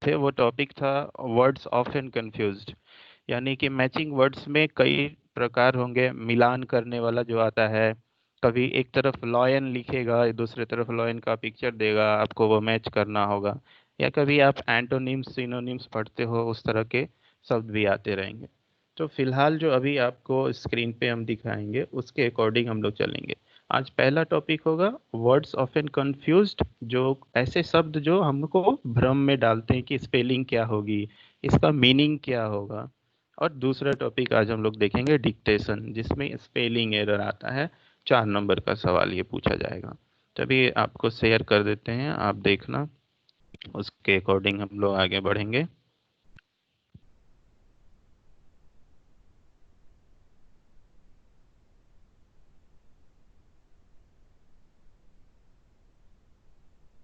थे वो टॉपिक था वर्ड्स ऑफन कंफ्यूज्ड, यानी कि मैचिंग वर्ड्स में कई प्रकार होंगे। मिलान करने वाला जो आता है, कभी एक तरफ लॉयन लिखेगा, दूसरे तरफ लॉयन का पिक्चर देगा, आपको वो मैच करना होगा। या कभी आप एंटोनिम्स सिनोनिम्स पढ़ते हो, उस तरह के शब्द भी आते रहेंगे। तो फिलहाल जो अभी आपको स्क्रीन पे हम दिखाएंगे उसके अकॉर्डिंग हम लोग चलेंगे। आज पहला टॉपिक होगा वर्ड्स ऑफन कंफ्यूज्ड, जो ऐसे शब्द जो हमको भ्रम में डालते हैं कि स्पेलिंग क्या होगी, इसका मीनिंग क्या होगा। और दूसरा टॉपिक आज हम लोग देखेंगे डिक्टेशन, जिसमें स्पेलिंग एरर आता है। 4 नंबर का सवाल ये पूछा जाएगा। तभी आपको शेयर कर देते हैं, आप देखना, उसके अकॉर्डिंग हम लोग आगे बढ़ेंगे।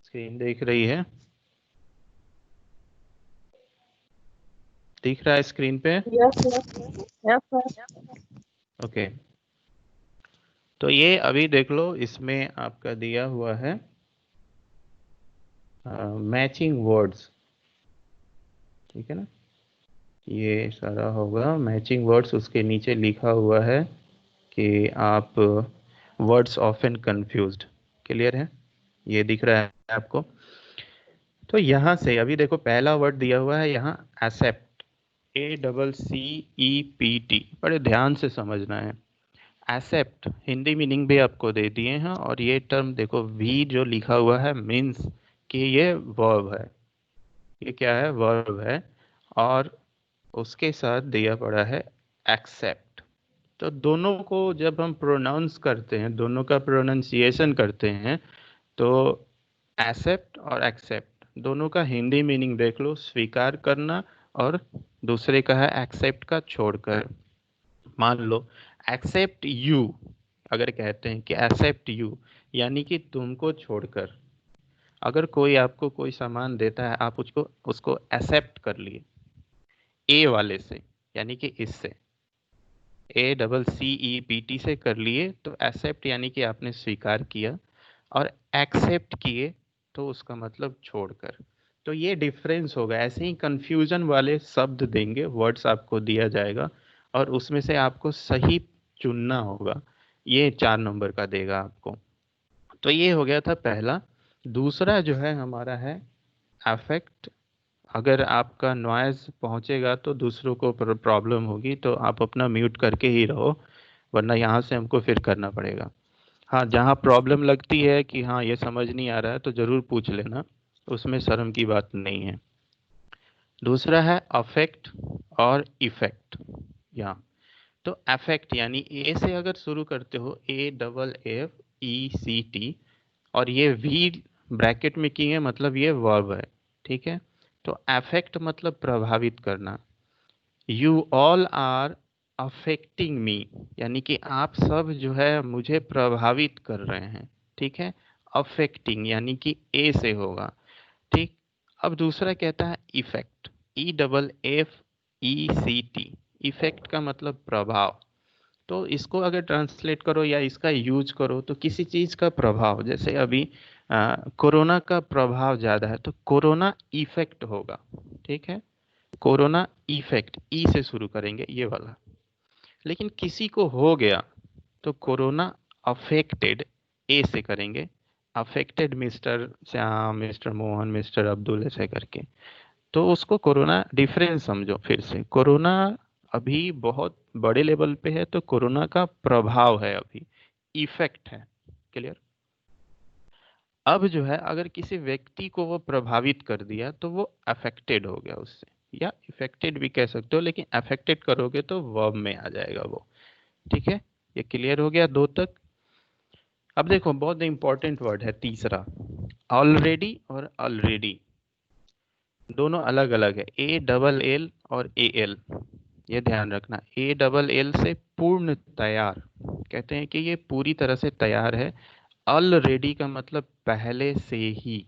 स्क्रीन देख रही है? दिख रहा है स्क्रीन पे? Yes sir, yes sir. Okay, तो ये अभी देख लो, इसमें आपका दिया हुआ है मैचिंग वर्ड्स, ठीक है ना। ये सारा होगा मैचिंग वर्ड्स, उसके नीचे लिखा हुआ है कि आप वर्ड्स ऑफन कंफ्यूज्ड। क्लियर है? ये दिख रहा है आपको? तो यहाँ से अभी देखो, पहला वर्ड दिया हुआ है यहाँ एक्सेप्ट, ACCEPT, बड़े ध्यान से समझना है। एक्सेप्ट हिंदी मीनिंग भी आपको दे दिए हैं, और ये टर्म देखो, वी जो लिखा हुआ है मीन्स कि ये वर्ब है। ये क्या है? वर्ब है। और उसके साथ दिया पड़ा है एक्सेप्ट। तो दोनों को जब हम प्रोनाउंस करते हैं, दोनों का प्रोनाउंसिएशन करते हैं, तो एक्सेप्ट और एक्सेप्ट दोनों का हिंदी मीनिंग देख लो, स्वीकार करना, और दूसरे का है एक्सेप्ट का छोड़कर। मान लो एक्सेप्ट यू, अगर कहते हैं कि एक्सेप्ट यू, यानी कि तुमको छोड़कर। अगर कोई आपको कोई सामान देता है, आप उसको उसको एक्सेप्ट कर लिए ए वाले से, यानी कि इससे, ACCEPT से कर लिए, तो एक्सेप्ट यानी कि आपने स्वीकार किया, और एक्सेप्ट किए तो उसका मतलब छोड़कर। तो ये डिफरेंस होगा। ऐसे ही कंफ्यूजन वाले शब्द देंगे, वर्ड्स आपको दिया जाएगा, और उसमें से आपको सही चुनना होगा। ये 4 नंबर का देगा आपको। तो ये हो गया था पहला। दूसरा जो है हमारा है अफेक्ट। अगर आपका नॉइज पहुंचेगा तो दूसरों को प्रॉब्लम होगी, तो आप अपना म्यूट करके ही रहो, वरना यहाँ से हमको फिर करना पड़ेगा। हाँ, जहाँ प्रॉब्लम लगती है कि हाँ ये समझ नहीं आ रहा है, तो ज़रूर पूछ लेना, उसमें शर्म की बात नहीं है। दूसरा है अफेक्ट और इफेक्ट। यहाँ तो अफेक्ट यानी ए से अगर शुरू करते हो, AFFECT, और ये वी ब्रैकेट में किए, मतलब ये वर्ब है, ठीक है। तो अफेक्ट मतलब प्रभावित करना। You all are affecting me, यानी कि आप सब जो है मुझे प्रभावित कर रहे हैं, ठीक है। अफेक्टिंग यानी कि ए से होगा, ठीक। अब दूसरा कहता है इफेक्ट, EFFECT। इफेक्ट का मतलब प्रभाव। तो इसको अगर ट्रांसलेट करो या इसका यूज करो, तो किसी चीज का प्रभाव, जैसे अभी कोरोना का प्रभाव ज्यादा है, तो कोरोना इफेक्ट होगा, ठीक है। कोरोना इफेक्ट, ई से शुरू करेंगे ये वाला। लेकिन किसी को हो गया तो कोरोना अफेक्टेड, ए से करेंगे। Affected mister Shyam, mister Mohan, mister Abdul, ऐसे करके। तो उसको कोरोना डिफरेंस समझो। फिर से कोरोना अभी बहुत बड़े लेवल पे है, तो कोरोना का प्रभाव है, अभी इफेक्ट है। क्लियर? अब जो है, अगर किसी व्यक्ति को वो प्रभावित कर दिया, तो वो अफेक्टेड हो गया उससे, या इफेक्टेड भी कह सकते हो, लेकिन अफेक्टेड करोगे तो वर्ब में आ जाएगा वो, ठीक है। ये क्लियर हो गया दो तक? अब देखो, बहुत इंपॉर्टेंट वर्ड है तीसरा, ऑलरेडी और ऑलरेडी। दोनों अलग अलग है, ALL और AL। ये ध्यान रखना, ALL से पूर्ण तैयार, कहते हैं कि ये पूरी तरह से तैयार है। ऑलरेडी का मतलब पहले से ही,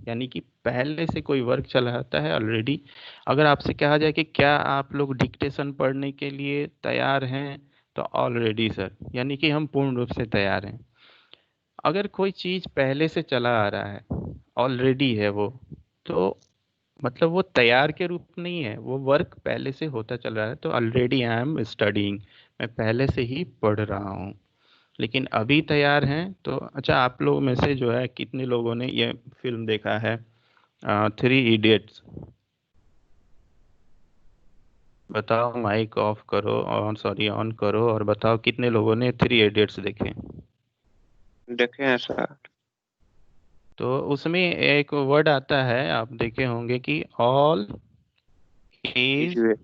यानी कि पहले से कोई वर्क चला जाता है ऑलरेडी। अगर आपसे कहा जाए कि क्या आप लोग डिक्टेशन पढ़ने के लिए तैयार हैं, तो ऑलरेडी सर, यानी कि हम पूर्ण रूप से तैयार हैं। अगर कोई चीज पहले से चला आ रहा है, ऑलरेडी है वो, तो मतलब वो तैयार के रूप नहीं है, वो वर्क पहले से होता चल रहा है। तो ऑलरेडी आई एम स्टडीइंग, मैं पहले से ही पढ़ रहा हूँ। लेकिन अभी तैयार हैं तो अच्छा, आप लोग में से जो है कितने लोगों ने ये फिल्म देखा है, 3 इडियट्स? बताओ, माइक ऑफ करो, ऑन सॉरी ऑन करो, और बताओ कितने लोगों ने 3 इडियट्स देखे। देखे हैं सर। तो उसमें एक वर्ड आता है, आप देखे होंगे कि ऑल इज जी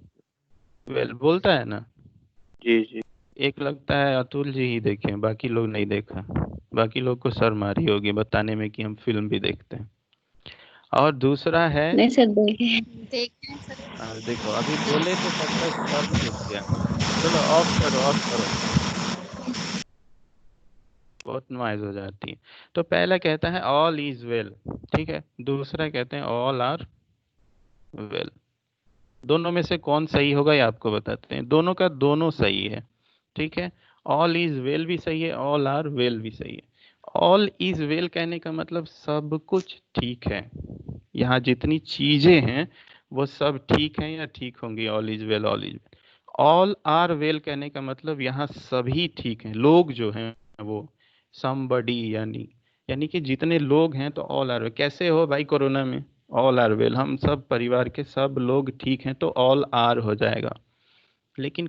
वेल बोलता है ना। जी जी। एक लगता है अतुल जी ही देखे हैं, बाकी लोग नहीं देखा। बाकी लोग को शर्म आ रही होगी बताने में कि हम फिल्म भी देखते हैं। और दूसरा है, नहीं सर देखे। देखो अभी बोले तो सबका शर्म घुस गया। चलो ऑफ करो, ऑफ करो, बहुत नॉइज हो जाती है। तो पहला कहता है ऑल इज वेल, ठीक है। दूसरा कहते हैं ऑल आर वेल। दोनों में से कौन सही होगा ये आपको बताते हैं। दोनों का दोनों सही है, ठीक है। ऑल इज वेल भी सही है, ऑल आर वेल भी सही है। ऑल इज वेल कहने का मतलब सब कुछ ठीक है। यहाँ जितनी चीजें हैं वो सब ठीक हैं या ठीक होंगी। All is well, all is well. All are well कहने का मतलब यहाँ सभी ठीक हैं, लोग जो हैं वो समबडी, यानी यानी कि जितने लोग हैं तो ऑल आर वेल। कैसे हो भाई कोरोना में? ऑल आर वेल, हम सब परिवार के सब लोग ठीक हैं तो ऑल आर हो जाएगा। लेकिन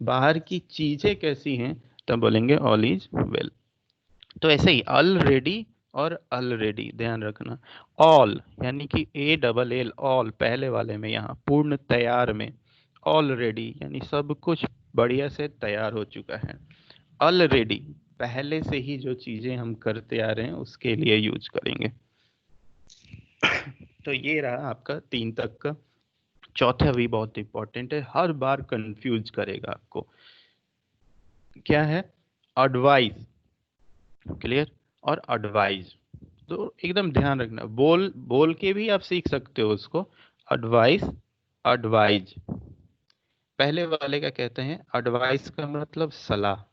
बाहर की चीजें कैसी हैं तब बोलेंगे ऑल इज वेल। तो ऐसे ही ऑलरेडी और ऑलरेडी ध्यान रखना। ऑल यानी कि ALL, ऑल पहले वाले में, यहाँ पूर्ण तैयार में। ऑलरेडी यानी सब कुछ बढ़िया से तैयार हो चुका है। ऑलरेडी पहले से ही जो चीजें हम करते आ रहे हैं उसके लिए यूज करेंगे। तो ये रहा आपका 3 तक का। चौथा भी बहुत इंपॉर्टेंट है, हर बार कंफ्यूज करेगा आपको। क्या है? एडवाइस, क्लियर, और एडवाइज। तो एकदम ध्यान रखना, बोल बोल के भी आप सीख सकते हो उसको। Advice, advise. पहले वाले का कहते हैं एडवाइस का मतलब सलाह।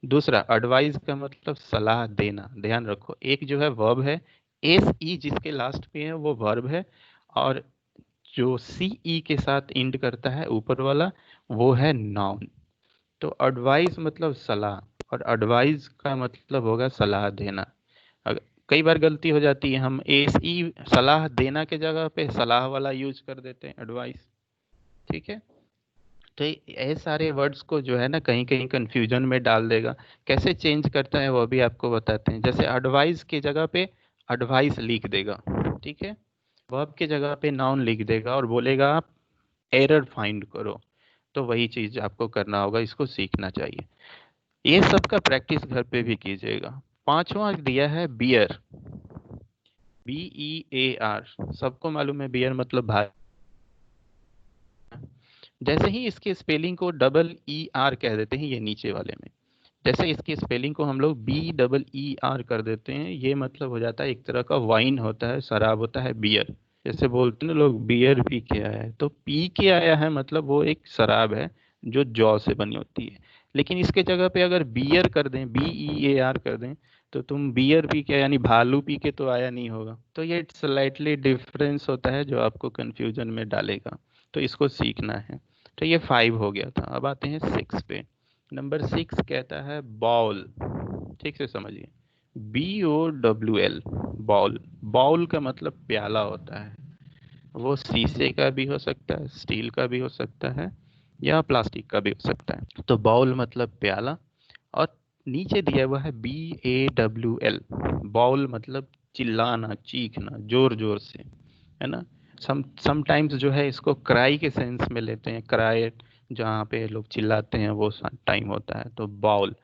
दूसरा एडवाइस का मतलब सलाह देना। ध्यान रखो, एक जो है वर्ब है, SE जिसके लास्ट में है वो वर्ब है, और जो CE के साथ इंड करता है ऊपर वाला वो है नाउन। तो एडवाइस मतलब सलाह, और एडवाइस का मतलब होगा सलाह देना। कई बार गलती हो जाती है, हम SE सलाह देना के जगह पे सलाह वाला यूज कर देते हैं, एडवाइस, ठीक है। तो ये सारे वर्ड्स को जो है ना कहीं कहीं कंफ्यूजन में डाल देगा। कैसे चेंज करता है वो भी आपको बताते हैं। जैसे एडवाइस की जगह पे एडवाइस लिख देगा, ठीक है। वर्ब की जगह पे नाउन लिख देगा और बोलेगा आप एरर फाइंड करो। तो वही चीज आपको करना होगा, इसको सीखना चाहिए। ये सब का प्रैक्टिस घर पे भी कीजिएगा। पांचवा दिया है बियर, BEAR। सबको मालूम है बियर मतलब भाई। जैसे ही इसके स्पेलिंग को EER कह देते हैं, ये नीचे वाले में, जैसे इसकी स्पेलिंग को हम लोग BEER कर देते हैं, ये मतलब हो जाता है एक तरह का वाइन होता है, शराब होता है, बियर। जैसे बोलते हैं ना लोग बियर पी के आया है, तो पी के आया है मतलब वो एक शराब है जो जौ से बनी होती है। लेकिन इसके जगह पे अगर बियर कर दें, BEAR कर दें, तो तुम बियर पी के यानी भालू पी के तो आया नहीं होगा। तो ये स्लाइटली डिफरेंस होता है जो आपको कंफ्यूजन में डालेगा। तो इसको सीखना है। तो ये 5 हो गया था। अब आते हैं 6 पे। नंबर 6 कहता है बॉल। ठीक से समझिए, BOWL, बॉल। बॉल का मतलब प्याला होता है। वो शीशे का भी हो सकता है, स्टील का भी हो सकता है, या प्लास्टिक का भी हो सकता है। तो बाउल मतलब प्याला। और नीचे दिया हुआ है BAWL, बाउल मतलब चिल्लाना, चीखना, जोर जोर से, है ना। समटाइम्स जो है इसको क्राई के सेंस में लेते हैं, क्राई जहाँ पे लोग चिल्लाते हैं वो टाइम होता है, तो बाउल।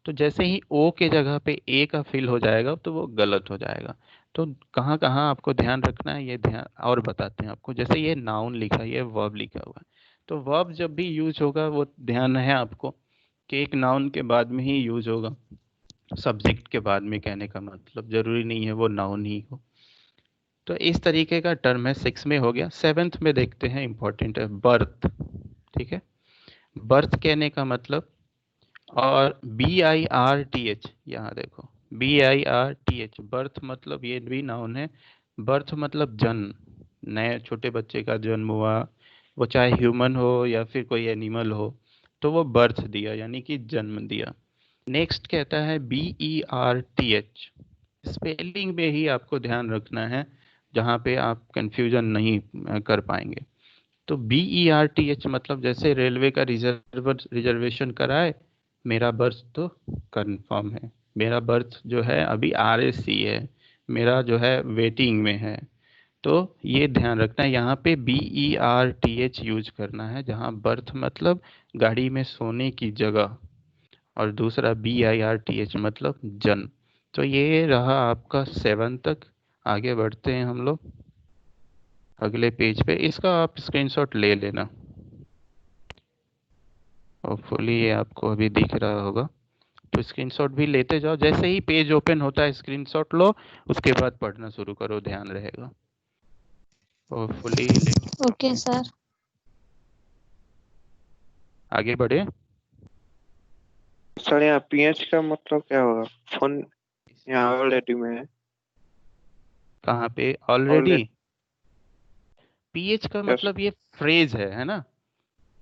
तो जैसे ही ओ के जगह पे ए का फिल हो जाएगा तो वो गलत हो जाएगा। तो कहाँ कहाँ आपको ध्यान रखना है ये ध्यान और बताते हैं आपको। जैसे ये नाउन लिखा है, ये वर्ब लिखा हुआ है, तो वर्ब जब भी यूज होगा वो ध्यान है आपको कि एक नाउन के बाद में ही यूज होगा। सब्जेक्ट के बाद में कहने का मतलब जरूरी नहीं है वो नाउन ही हो। तो इस तरीके का टर्म है। 6 में हो गया। 7th में देखते हैं, इंपॉर्टेंट है, बर्थ। ठीक है, बर्थ कहने का मतलब, और BIRTH, यहाँ देखो, BIRTH, बर्थ मतलब ये भी नाउन है। बर्थ मतलब जन्म, नए छोटे बच्चे का जन्म हुआ, वो चाहे ह्यूमन हो या फिर कोई एनिमल हो, तो वो बर्थ दिया यानी कि जन्म दिया। नेक्स्ट कहता है BERTH। स्पेलिंग में ही आपको ध्यान रखना है, जहाँ पे आप कंफ्यूजन नहीं कर पाएंगे। तो BERTH मतलब जैसे रेलवे का रिजर्वेशन कराए, मेरा बर्थ तो कंफर्म है, मेरा बर्थ जो है अभी RSC है, मेरा जो है वेटिंग में है। तो ये ध्यान रखना है, यहाँ पे BERTH यूज करना है, जहाँ बर्थ मतलब गाड़ी में सोने की जगह, और दूसरा BIRTH मतलब जन्म। तो ये रहा आपका 7 तक। आगे बढ़ते हैं हम लोग अगले पेज पे। इसका आप स्क्रीनशॉट ले लेना, होपफुली ये आपको अभी दिख रहा होगा। तो स्क्रीनशॉट भी लेते जाओ, जैसे ही पेज ओपन होता है स्क्रीनशॉट लो, उसके बाद पढ़ना शुरू करो, ध्यान रहेगा। Hopefully okay sir. आगे बढ़े। सर यहाँ PH का मतलब क्या होगा? फोन यहाँ ऑलरेडी में है। कहाँ पे ऑलरेडी? ऑलरेडी। PH का यस। मतलब ये फ्रेज है ना।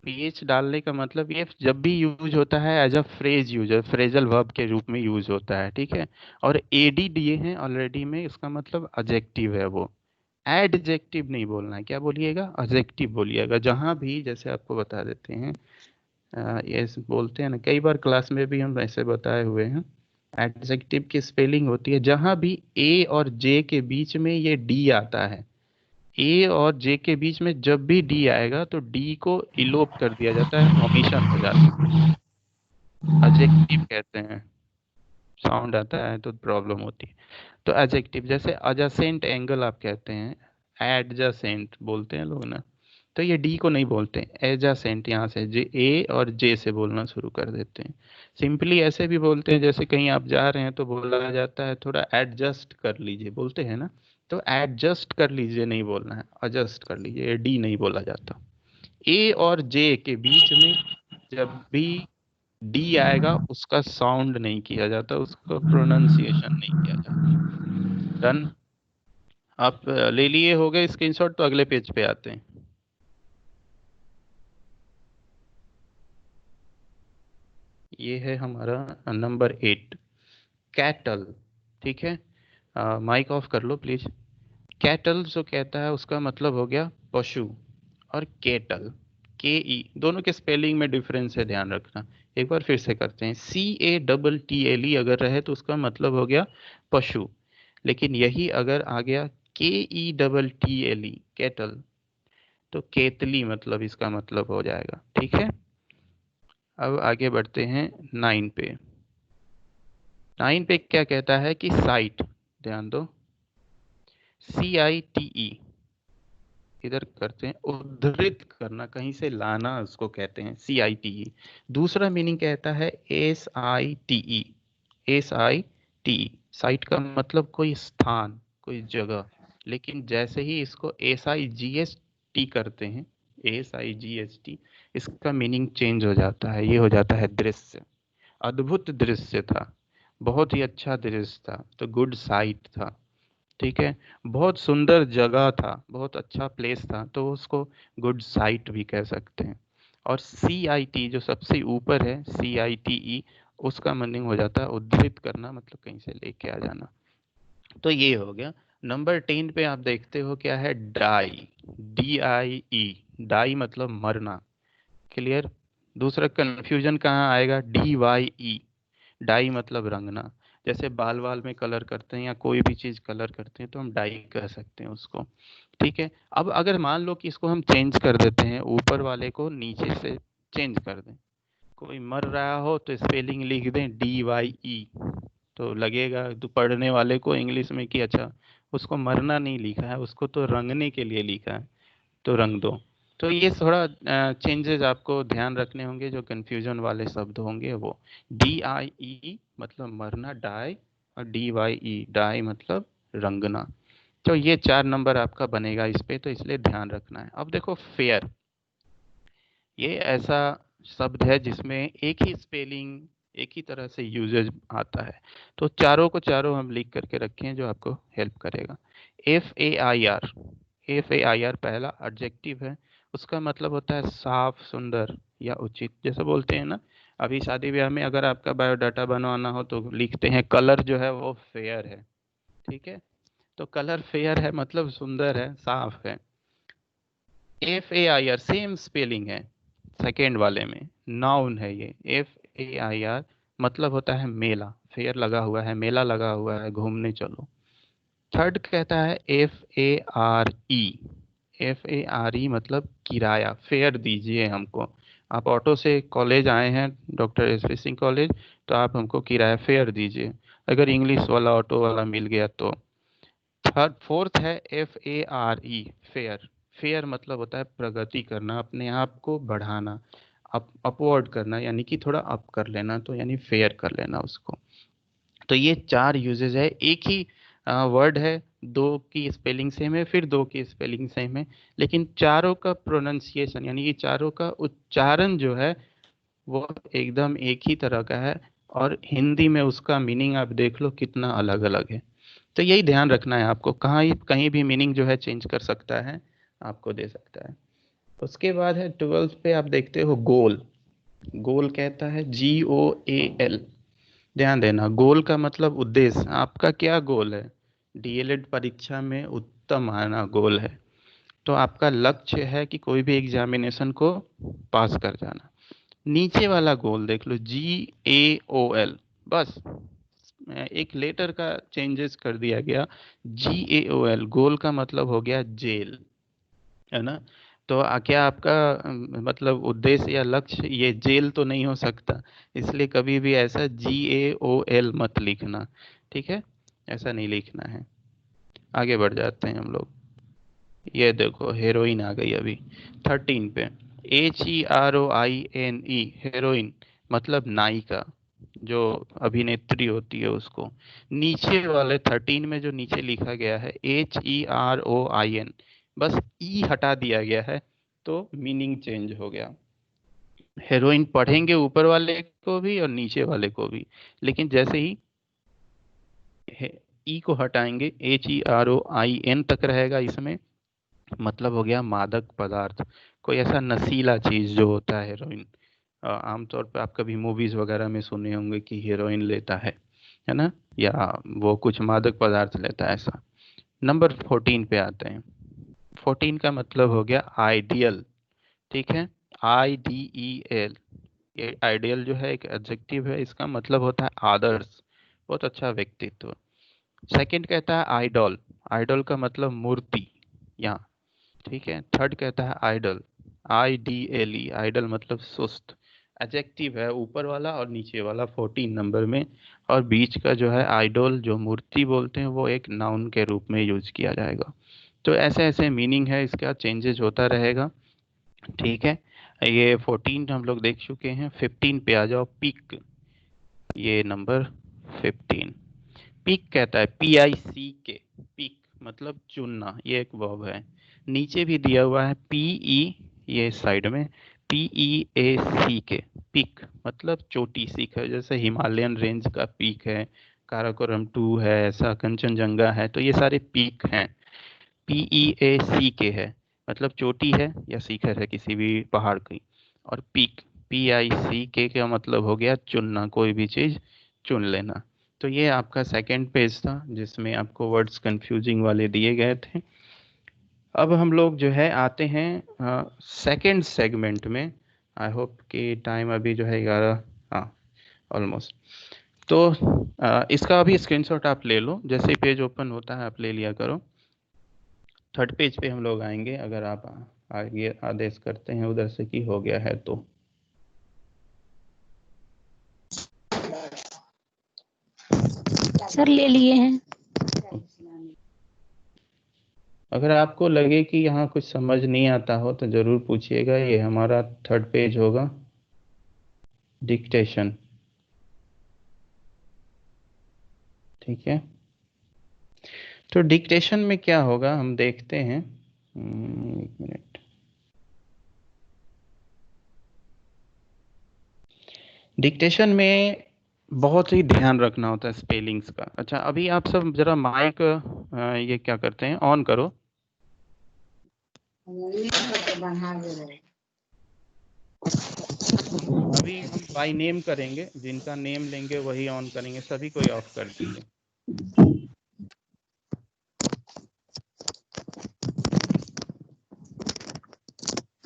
PH डालने का मतलब ये जब भी यूज होता है as a phrase use, phrasal verb के रूप में यूज होता है, ठीक है। और AD दिए हैं ऑलरेडी में, इसका मतलब एडजेक्टिव है वो। एडजेक्टिव नहीं बोलना है, क्या बोलिएगा? एडजेक्टिव बोलिएगा। जहां भी, जैसे आपको बता देते हैं, ये बोलते हैं ना, कई बार क्लास में भी हम ऐसे बताए हुए हैं। एडजेक्टिव की स्पेलिंग होती है जहां भी A और J के बीच में ये D आता है। A और J के बीच में जब भी D आएगा तो D को इलोप कर दिया जाता है, ओमिशन हो जाता है, एडजेक्टिव कहते हैं। साउंड आता है तो प्रॉब्लम होती है। तो एडजेक्टिव, जैसे एडजेसेंट एंगल आप कहते हैं, एडजेसेंट बोलते हैं लोग ना, तो ये डी को नहीं बोलते, एडजेसेंट यहाँ से जे A और J से बोलना शुरू कर देते हैं। सिंपली ऐसे भी बोलते हैं, जैसे कहीं आप जा रहे हैं तो बोला जाता है थोड़ा एडजस्ट कर लीजिए, बोलते हैं ना। तो एडजस्ट कर लीजिए नहीं बोलना है, एडजस्ट कर लीजिए, डी नहीं बोला जाता। A और J के बीच में जब भी D आएगा उसका साउंड नहीं किया जाता, उसका प्रोनाउंसिएशन नहीं किया जाता। डन। आप ले लिए हो गए स्क्रीनशॉट, तो अगले पेज पे आते हैं। ये है हमारा नंबर 8, कैटल। ठीक है, माइक ऑफ कर लो प्लीज। कैटल जो कहता है उसका मतलब हो गया पशु, और केटल, KE, दोनों के स्पेलिंग में डिफरेंस है, ध्यान रखना। एक बार फिर से करते हैं, CATTLE अगर रहे तो उसका मतलब हो गया पशु, लेकिन यही अगर आ गया KETTLE केटल, तो केतली मतलब इसका मतलब हो जाएगा। ठीक है, अब आगे बढ़ते हैं 9 पे। 9 पे क्या कहता है कि साइट, ध्यान दो, CITE, इधर करते हैं उद्धृत करना, कहीं से लाना उसको कहते हैं CITE। दूसरा मीनिंग कहता है SITE, SITE। साइट का मतलब कोई स्थान, कोई जगह, लेकिन जैसे ही इसको SIGST करते हैं, SIGST, इसका मीनिंग चेंज हो जाता है, ये हो जाता है दृश्य। अद्भुत दृश्य था, बहुत ही अच्छा दृश्य था, तो गुड साइट था। ठीक है, बहुत सुंदर जगह था, बहुत अच्छा प्लेस था, तो उसको गुड साइट भी कह सकते हैं। और CIT जो सबसे ऊपर है, CITE, उसका मीनिंग हो जाता है उद्धृत करना, मतलब कहीं से लेके आ जाना। तो ये हो गया। नंबर 10 पे आप देखते हो क्या है, डाई, DIE, डाई मतलब मरना। क्लियर? दूसरा कंफ्यूजन कहाँ आएगा, DYE, डाई मतलब रंगना। जैसे बाल वाल में कलर करते हैं या कोई भी चीज कलर करते हैं तो हम डाई कह सकते हैं उसको। ठीक है, अब अगर मान लो कि इसको हम चेंज कर देते हैं, ऊपर वाले को नीचे से चेंज कर दें, कोई मर रहा हो तो स्पेलिंग लिख दें DYE, तो लगेगा तो पढ़ने वाले को इंग्लिश में कि अच्छा, उसको मरना नहीं लिखा है, उसको तो रंगने के लिए लिखा है, तो रंग दो। तो ये थोड़ा चेंजेस आपको ध्यान रखने होंगे, जो कंफ्यूजन वाले शब्द होंगे वो। DIE मतलब मरना, डाई, और DYE डाई मतलब रंगना। तो ये 4 नंबर आपका बनेगा इस पे, तो इसलिए ध्यान रखना है। अब देखो फेयर, ये ऐसा शब्द है जिसमें एक ही स्पेलिंग, एक ही तरह से यूजेज आता है। तो चारों को चारों हम लिख करके रखे हैं जो आपको हेल्प करेगा। FAIR, FAIR पहला एडजेक्टिव है, उसका मतलब होता है साफ, सुंदर या उचित। जैसे बोलते हैं ना, अभी शादी ब्याह में अगर आपका बायोडाटा बनवाना हो तो लिखते हैं कलर जो है वो फेयर है, ठीक है। तो कलर फेयर है मतलब सुंदर है, साफ है। FAIR सेम स्पेलिंग है सेकेंड वाले में, नाउन है ये। FAIR मतलब होता है मेला, फेयर लगा हुआ है, मेला लगा हुआ है, घूमने चलो। थर्ड कहता है FARE। FARE मतलब किराया, फेयर दीजिए हमको। आप ऑटो से कॉलेज आए हैं, डॉक्टर SP सिंह कॉलेज, तो आप हमको किराया फेयर दीजिए, अगर इंग्लिश वाला ऑटो वाला मिल गया तो। थर्ड फोर्थ है FARE, फेयर। फेयर मतलब होता है प्रगति करना, अपने आप को बढ़ाना, अपवर्ड करना, यानी कि थोड़ा अप कर लेना, तो यानी फेयर कर लेना उसको। तो ये 4 यूजेज है, एक ही वर्ड है, 2 की स्पेलिंग सेम है, फिर 2 की स्पेलिंग सेम है, लेकिन चारों का प्रोनाउंसिएशन यानी कि चारों का उच्चारण जो है वो एकदम एक ही तरह का है, और हिंदी में उसका मीनिंग आप देख लो कितना अलग अलग है। तो यही ध्यान रखना है आपको, कहीं भी मीनिंग जो है चेंज कर सकता है, आपको दे सकता है। उसके बाद है 12th पे आप देखते हो गोल। गोल कहता है GOAL। ध्यान देना, गोल का मतलब उद्देश्य, आपका क्या गोल है। DLED परीक्षा में उत्तम आना गोल है, तो आपका लक्ष्य है कि कोई भी एग्जामिनेशन को पास कर जाना। नीचे वाला गोल देख लो, GAOL, बस एक लेटर का चेंजेस कर दिया गया। GAOL, गोल का मतलब हो गया जेल, है ना। तो क्या आपका मतलब उद्देश्य या लक्ष्य ये जेल तो नहीं हो सकता, इसलिए कभी भी ऐसा GAOL मत लिखना, ठीक है, ऐसा नहीं लिखना है। आगे बढ़ जाते हैं हम लोग। ये देखो हेरोइन आ गई अभी 13 पे, HEROINE, हेरोइन मतलब नायिका, जो अभिनेत्री होती है उसको। नीचे वाले 13 में जो नीचे लिखा गया है HEROIN, बस ई हटा दिया गया है, तो मीनिंग चेंज हो गया। हेरोइन पढ़ेंगे ऊपर वाले को भी और नीचे वाले को भी, लेकिन जैसे ही ई को हटाएंगे HEROIN तक रहेगा, इसमें मतलब हो गया मादक पदार्थ, कोई ऐसा नशीला चीज जो होता है हेरोइन। आमतौर पे आप कभी मूवीज वगैरह में सुने होंगे कि हीरोइन लेता है ना, या वो कुछ मादक पदार्थ लेता है ऐसा। नंबर 14 पे आते हैं। 14 का मतलब हो गया आइडियल, ठीक है, IDEL। ये आइडियल जो है एक एडजेक्टिव है, इसका मतलब होता है आदर्श, बहुत अच्छा व्यक्तित्व। सेकंड कहता है आइडल, आइडल का मतलब मूर्ति यहाँ, ठीक है। थर्ड कहता है आइडल, IDLE, आइडल मतलब सुस्त, एडजेक्टिव है ऊपर वाला और नीचे वाला 14 नंबर में, और बीच का जो है आइडल जो मूर्ति बोलते हैं वो एक नाउन के रूप में यूज किया जाएगा। तो ऐसे ऐसे मीनिंग है, इसका चेंजेस होता रहेगा, ठीक है। ये 14 हम लोग देख चुके हैं। 15 पे आ जाओ, पिक। ये नंबर 15, पिक कहता है PICK, पिक मतलब चुनना, ये एक वर्ब है। नीचे भी दिया हुआ है PE, ये साइड में PEACK, पिक मतलब चोटी, शिखर, जैसे हिमालयन रेंज का पीक है, काराकोरम 2 है, ऐसा कंचनजंगा है, तो ये सारे पीक हैं। PEACK है मतलब चोटी है या शिखर है किसी भी पहाड़ की, और पीक PICK का मतलब हो गया चुनना, कोई भी चीज चुन लेना। तो ये आपका सेकंड पेज था जिसमें आपको वर्ड्स कंफ्यूजिंग वाले दिए गए थे। अब हम लोग जो है आते हैं सेकंड सेगमेंट में। आई होप कि टाइम अभी जो है 11, हाँ ऑलमोस्ट। तो इसका अभी स्क्रीनशॉट आप ले लो, जैसे पेज ओपन होता है आप ले लिया करो। थर्ड पेज पे हम लोग आएंगे, अगर आप आगे आदेश करते हैं उधर से कि हो गया है तो। सर ले लिए हैं। अगर आपको लगे कि यहाँ कुछ समझ नहीं आता हो तो जरूर पूछिएगा। ये हमारा थर्ड पेज होगा, डिक्टेशन, ठीक है। तो डिक्टेशन में क्या होगा हम देखते हैं। एक मिनट। डिक्टेशन में बहुत ही ध्यान रखना होता है स्पेलिंग्स का। अच्छा, अभी आप सब जरा माइक ये क्या करते हैं, ऑन करो। अभी हम बाय नेम करेंगे, जिनका नेम लेंगे वही ऑन करेंगे, सभी कोई ऑफ कर दीजिए।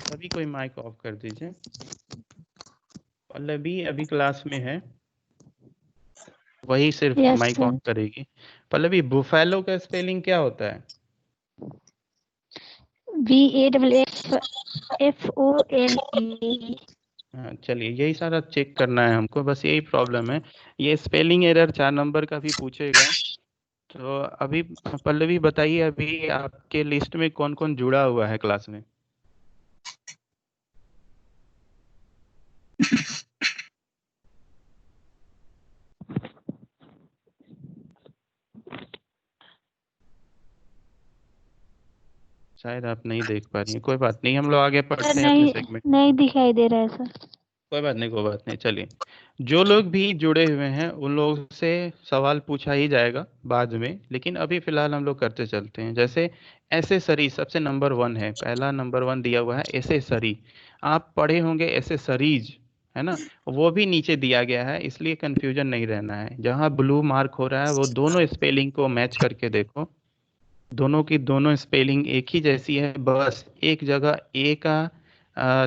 सभी कोई माइक ऑफ कर दीजिए। पल्लवी अभी क्लास में है, वही सिर्फ यस माइक ऑन सर। करेगी। पल्लवी, बुफेलो का स्पेलिंग क्या होता है? BAFFOLE। हाँ, चलिए, यही सारा चेक करना है हमको, बस यही प्रॉब्लम है। ये स्पेलिंग एरर 4 नंबर का भी पूछेगा। तो अभी पल्लवी बताइए, अभी आपके लिस्ट में कौन कौन जुड़ा हुआ है क्लास में? शायद आप नहीं देख पा रही हैं, कोई बात नहीं, हम लोग आगे सर पढ़ते हैं अपने नहीं, सेगमेंट। नहीं दिखाई दे रहा है सर। कोई बात नहीं, कोई बात नहीं, चलिए। जो लोग भी जुड़े हुए हैं उन लोगों से सवाल पूछा ही जाएगा बाद में, लेकिन अभी फिलहाल हम लोग करते चलते हैं। जैसे एसेसरी सबसे नंबर 1 है, पहला नंबर 1 दिया हुआ है एसेसरी। आप पढ़े होंगे एसेसरीज, है ना? वो भी नीचे दिया गया है, इसलिए कंफ्यूजन नहीं रहना है। जहाँ ब्लू मार्क हो रहा है वो दोनों स्पेलिंग को मैच करके देखो, दोनों की दोनों स्पेलिंग एक ही जैसी है, बस एक जगह ए का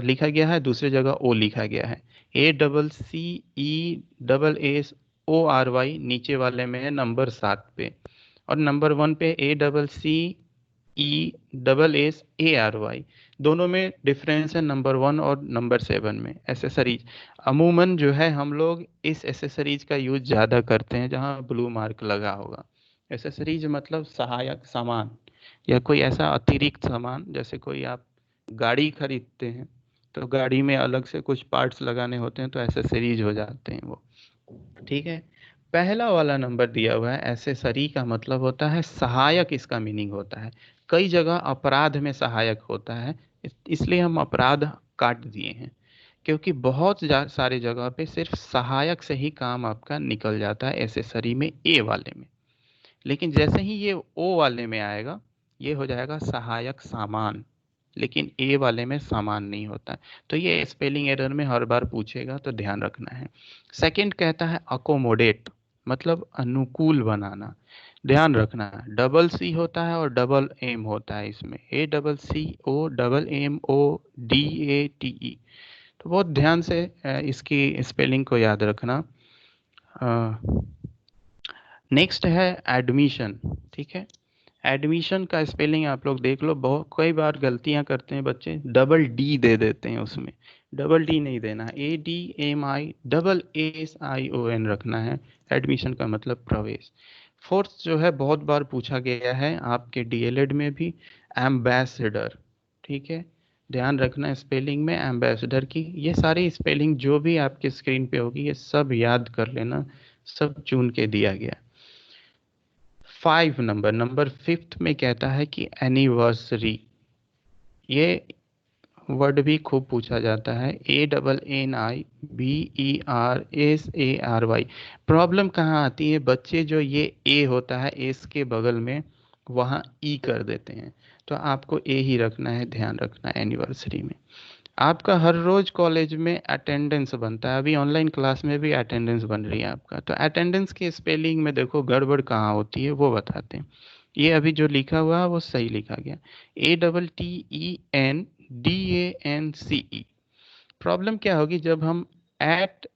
लिखा गया है, दूसरी जगह ओ लिखा गया है। ACCESSORY नीचे वाले में है नंबर 7 पे, और नंबर 1 पे ACCESSARY। दोनों में डिफरेंस है नंबर 1 और नंबर 7 में। एसेसरीज अमूमन जो है हम लोग इस एसेसरीज का यूज ज़्यादा करते हैं जहाँ ब्लू मार्क लगा होगा। एसेसरीज मतलब सहायक सामान या कोई ऐसा अतिरिक्त सामान, जैसे कोई आप गाड़ी खरीदते हैं तो गाड़ी में अलग से कुछ पार्ट्स लगाने होते हैं तो एसेसरीज हो जाते हैं वो। ठीक है। पहला वाला नंबर दिया हुआ है एसेसरी का मतलब होता है सहायक, इसका मीनिंग होता है। कई जगह अपराध में सहायक होता है, इसलिए हम अपराध काट दिए हैं, क्योंकि बहुत सारे जगह पे सिर्फ सहायक से ही काम आपका निकल जाता है एसेसरी में, ए वाले में। लेकिन जैसे ही ये ओ वाले में आएगा, ये हो जाएगा सहायक सामान, लेकिन ए वाले में सामान नहीं होता है। तो ये स्पेलिंग एरर में हर बार पूछेगा, तो ध्यान रखना है। सेकंड कहता है अकोमोडेट, मतलब अनुकूल बनाना। ध्यान रखना है, डबल सी होता है और डबल एम होता है इसमें, ACCOMMODATE। तो बहुत ध्यान से इसकी स्पेलिंग को याद रखना। नेक्स्ट है एडमिशन। ठीक है। एडमिशन का स्पेलिंग आप लोग देख लो, बहुत कई बार गलतियां करते हैं बच्चे, डबल डी दे देते हैं उसमें। डबल डी नहीं देना है, ADMI, रखना है। एडमिशन का मतलब प्रवेश। फोर्थ जो है बहुत बार पूछा गया है आपके डीएलएड में भी, एम्बेसडर। ठीक है। ध्यान रखना स्पेलिंग में एम्बेसडर की, ये सारी स्पेलिंग जो भी आपके स्क्रीन पे होगी ये सब याद कर लेना, सब चुन के दिया गया। 5 नंबर 5th में कहता है कि एनिवर्सरी। ये वर्ड भी खूब पूछा जाता है, ANNIBERSARY। प्रॉब्लम कहाँ आती है, बच्चे जो ये ए होता है एस के बगल में, वहाँ ई कर देते हैं, तो आपको ए ही रखना है, ध्यान रखना एनिवर्सरी में। आपका हर रोज कॉलेज में अटेंडेंस बनता है, अभी ऑनलाइन क्लास में भी अटेंडेंस बन रही है आपका, तो अटेंडेंस के स्पेलिंग में देखो गड़बड़ कहाँ होती है वो बताते हैं। ये अभी जो लिखा हुआ है वो सही लिखा गया, ATTENDANCE। प्रॉब्लम क्या होगी जब हम एट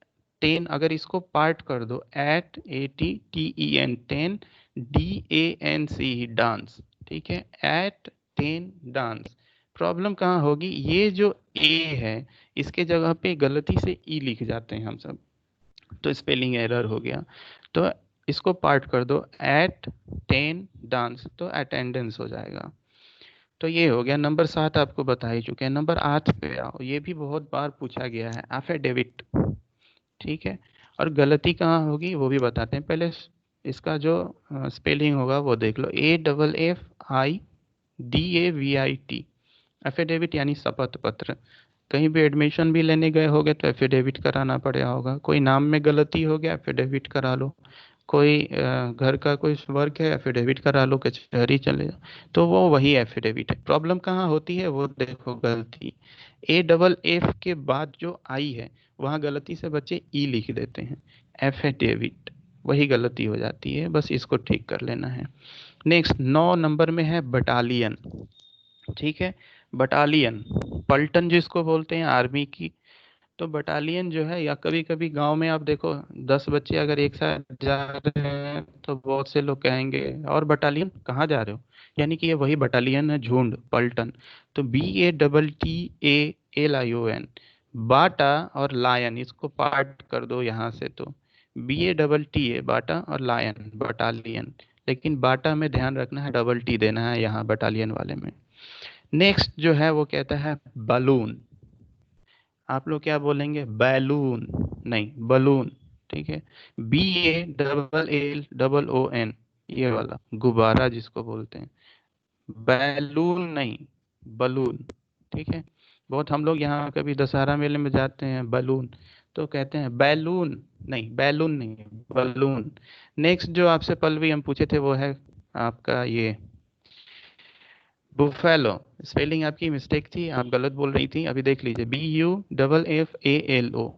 10, अगर इसको पार्ट कर दो, ATTEN 10 DANCE डांस। ठीक है, एट 10 डांस। प्रॉब्लम कहाँ होगी, ये जो ए है इसके जगह पे गलती से ई लिख जाते हैं हम सब, तो स्पेलिंग एरर हो गया। तो इसको पार्ट कर दो, एट 10 डांस, तो अटेंडेंस हो जाएगा। तो ये हो गया। नंबर 7 आपको बता ही चुके हैं। नंबर 8 पे आओ, ये भी बहुत बार पूछा गया है, एफिडेविट। ठीक है। और गलती कहाँ होगी वो भी बताते हैं, पहले इसका जो स्पेलिंग होगा वो देख लो, AFFIDAVIT। एफिडेविट यानी शपथ पत्र। कहीं भी एडमिशन भी लेने गए होगे तो एफिडेविट कराना पड़ेगा होगा, कोई नाम में गलती हो गया एफिडेविट करा लो। कोई घर का कोई वर्क है, एफिडेविट करा लो, कचहरी चले जाओ, तो वो वही एफिडेविट है। प्रॉब्लम कहाँ होती है वो देखो, गलती AFF के बाद जो आई है वहाँ गलती से बच्चे ई लिख देते हैं, एफिडेविट, वही गलती हो जाती है, बस इसको ठीक कर लेना है। नेक्स्ट 9 नंबर में है बटालियन। ठीक है, बटालियन, पलटन जिसको बोलते हैं आर्मी की, तो बटालियन जो है, या कभी कभी गांव में आप देखो 10 बच्चे अगर एक साथ जा रहे हैं तो बहुत से लोग कहेंगे और बटालियन कहाँ जा रहे हो, यानी कि ये वही बटालियन है, झुंड, पलटन। तो BATTALION, बाटा और लायन, इसको पार्ट कर दो यहाँ से, तो BATTA बाटा और लायन बटालियन, लेकिन बाटा में ध्यान रखना है डबल टी देना है यहाँ बटालियन वाले में। नेक्स्ट जो है वो कहता है बलून। आप लोग क्या बोलेंगे, बैलून नहीं, बलून। ठीक है, BALLON, ये वाला गुब्बारा जिसको बोलते हैं, बैलून नहीं, बलून। ठीक है, बहुत हम लोग यहाँ कभी दशहरा मेले में जाते हैं, बलून तो कहते हैं बैलून नहीं, बैलून नहीं, बलून। नेक्स्ट जो आपसे पल्लवी हम पूछे थे वो है आपका ये बुफेलो। स्पेलिंग आपकी मिस्टेक थी, आप गलत बोल रही थी, अभी देख लीजिए, BUFFALO,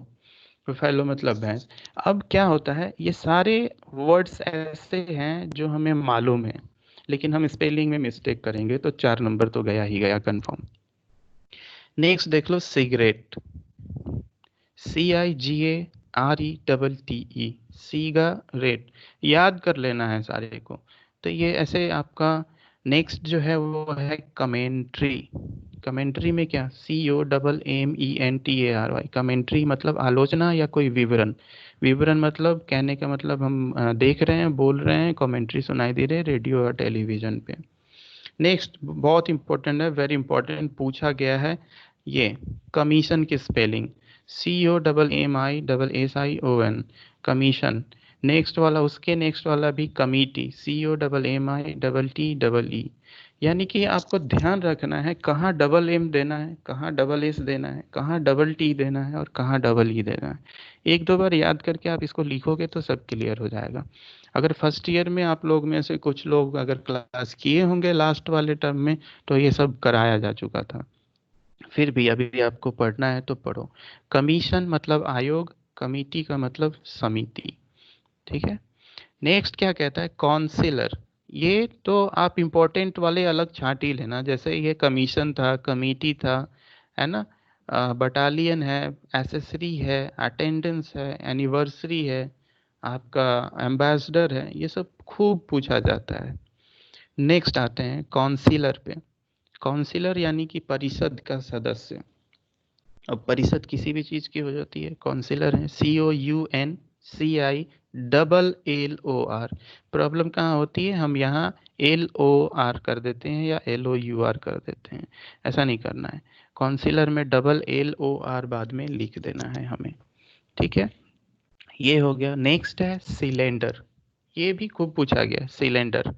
बुफेलो मतलब भैंस। अब क्या होता है, ये सारे वर्ड्स ऐसे हैं जो हमें मालूम है, लेकिन हम स्पेलिंग में मिस्टेक करेंगे तो 4 नंबर तो गया ही गया कंफर्म। नेक्स्ट देख लो, सिगरेट, CIGARETTE, सिगरेट, याद कर लेना है सारे को। तो ये ऐसे आपका। नेक्स्ट जो है वो है कमेंट्री। कमेंट्री में क्या, COMMENTARY, कमेंट्री मतलब आलोचना या कोई विवरण। विवरण मतलब कहने का मतलब हम देख रहे हैं, बोल रहे हैं, कमेंट्री सुनाई दे रहे हैं रेडियो और टेलीविजन पे। नेक्स्ट बहुत इंपॉर्टेंट है, वेरी इंपॉर्टेंट, पूछा गया है ये, कमीशन की स्पेलिंग, COMMISSION, कमीशन। नेक्स्ट वाला, उसके नेक्स्ट वाला भी कमीटी, COMMITTEE। यानी कि आपको ध्यान रखना है कहाँ डबल एम देना है, कहाँ डबल एस देना है, कहाँ डबल टी देना है और कहाँ डबल ई देना है। एक दो बार याद करके आप इसको लिखोगे तो सब क्लियर हो जाएगा। अगर फर्स्ट ईयर में आप लोग में से कुछ लोग अगर क्लास किए होंगे लास्ट वाले टर्म में, तो ये सब कराया जा चुका था, फिर भी अभी आपको पढ़ना है तो पढ़ो। कमीशन मतलब आयोग, कमिटी का मतलब समिति। ठीक है, नेक्स्ट क्या कहता है, काउंसिलर। ये तो आप इंपॉर्टेंट वाले अलग छांट ही लेना, जैसे ये कमीशन था, कमिटी था, है ना, बटालियन है, एसेसरी है, अटेंडेंस है, एनिवर्सरी है, आपका एम्बेसडर है, ये सब खूब पूछा जाता है। नेक्स्ट आते हैं काउंसिलर पे। काउंसिलर यानी कि परिषद का सदस्य। अब परिषद किसी भी चीज की हो जाती है, काउंसिलर है, COUNCILLLOR। प्रॉब्लम कहाँ होती है, हम यहाँ LOR कर देते हैं या LOUR कर देते हैं, ऐसा नहीं करना है। काउंसिलर में डबल LOR बाद में लिख देना है हमें। ठीक है, ये हो गया। नेक्स्ट है सिलेंडर, ये भी खूब पूछा गया, सिलेंडर,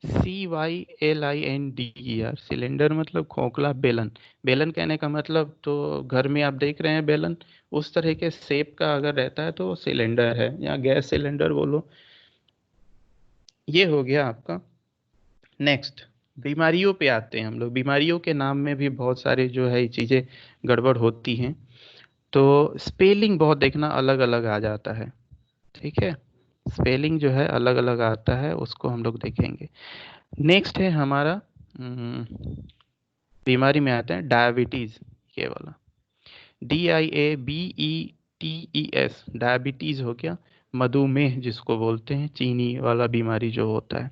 CYLINDER, सिलेंडर मतलब खोखला बेलन। बेलन कहने का मतलब तो घर में आप देख रहे हैं बेलन, उस तरह के शेप का अगर रहता है तो सिलेंडर है, या गैस सिलेंडर बोलो। ये हो गया आपका। नेक्स्ट बीमारियों पे आते हैं हम लोग। बीमारियों के नाम में भी बहुत सारे जो है चीज़ें गड़बड़ होती हैं, तो स्पेलिंग बहुत देखना अलग अलग आ जाता है। ठीक है, स्पेलिंग जो है अलग अलग आता है, उसको हम लोग देखेंगे। नेक्स्ट है हमारा बीमारी में आते हैं डायबिटीज, ये वाला, DIABETES, डायबिटीज हो गया। मधुमेह जिसको बोलते हैं, चीनी वाला बीमारी जो होता है,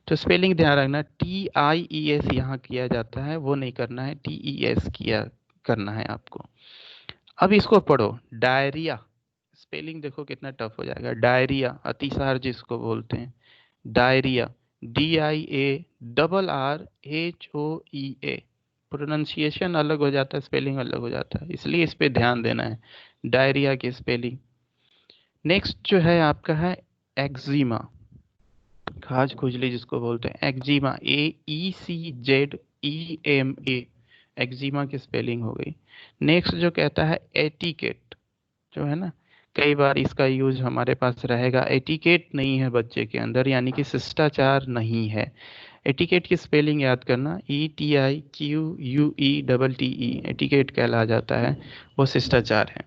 तो स्पेलिंग ध्यान रखना, TIES यहाँ किया जाता है, वो नहीं करना है, TES किया करना है आपको। अब इसको पढ़ो, डायरिया। स्पेलिंग देखो कितना टफ हो जाएगा, डायरिया, अतिसार जिसको बोलते हैं, डायरिया, DIARRHOEA। प्रोनाउंसिएशन अलग हो जाता है, स्पेलिंग अलग हो जाता है, इसलिए इस पे ध्यान देना है, डायरिया की स्पेलिंग। नेक्स्ट जो है आपका है एक्जिमा, खाज खुजली जिसको बोलते हैं, एक्जिमा, AECZEMA, एक्जिमा की स्पेलिंग हो गई। नेक्स्ट जो कहता है एटिकेट, जो है ना, कई बार इसका यूज हमारे पास रहेगा। एटिकेट नहीं है बच्चे के अंदर, यानी कि शिष्टाचार नहीं है। एटिकेट की स्पेलिंग याद करना, ETIQUE एटिकेट कहला जाता है, वो शिष्टाचार है।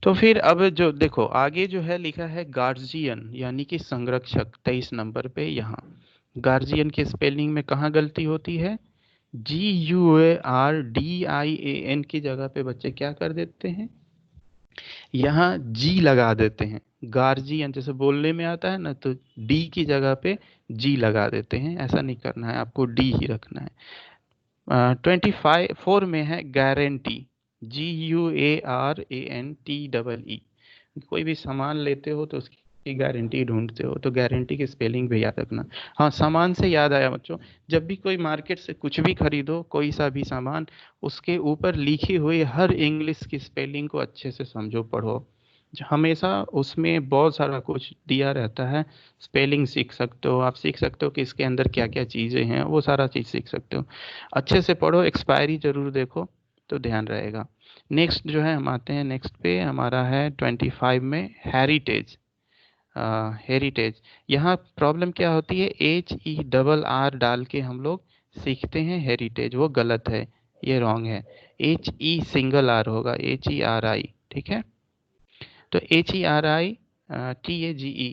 तो फिर अब जो देखो आगे जो है लिखा है गार्जियन यानी कि संरक्षक, 23 नंबर पे। यहाँ गार्जियन की स्पेलिंग में कहाँ गलती होती है? GUARDIAN की जगह पे बच्चे क्या कर देते हैं? यहाँ जी लगा देते हैं। गार्जियन जैसे बोलने में आता है ना, तो डी की जगह पे जी लगा देते हैं। ऐसा नहीं करना है, आपको डी ही रखना है। 25 4 में है गारंटी, GUARANTEE। कोई भी सामान लेते हो तो उसकी गारंटी ढूंढते हो, तो गारंटी की स्पेलिंग भी याद रखना। हाँ, सामान से याद आया बच्चों, जब भी कोई मार्केट से कुछ भी खरीदो, कोई सा भी सामान, उसके ऊपर लिखी हुई हर इंग्लिश की स्पेलिंग को अच्छे से समझो, पढ़ो। हमेशा उसमें बहुत सारा कुछ दिया रहता है, स्पेलिंग सीख सकते हो, आप सीख सकते हो कि इसके अंदर क्या क्या चीज़ें हैं, वो सारा चीज़ सीख सकते हो। अच्छे से पढ़ो, एक्सपायरी जरूर देखो तो ध्यान रहेगा। नेक्स्ट जो है हम आते हैं, नेक्स्ट पे हमारा है 25 में हेरिटेज। हेरिटेज, यहाँ प्रॉब्लम क्या होती है, HERR डाल के हम लोग सीखते हैं हेरिटेज, वो गलत है, ये रॉन्ग है। HE सिंगल आर होगा, HERI, ठीक है। तो HERITAGE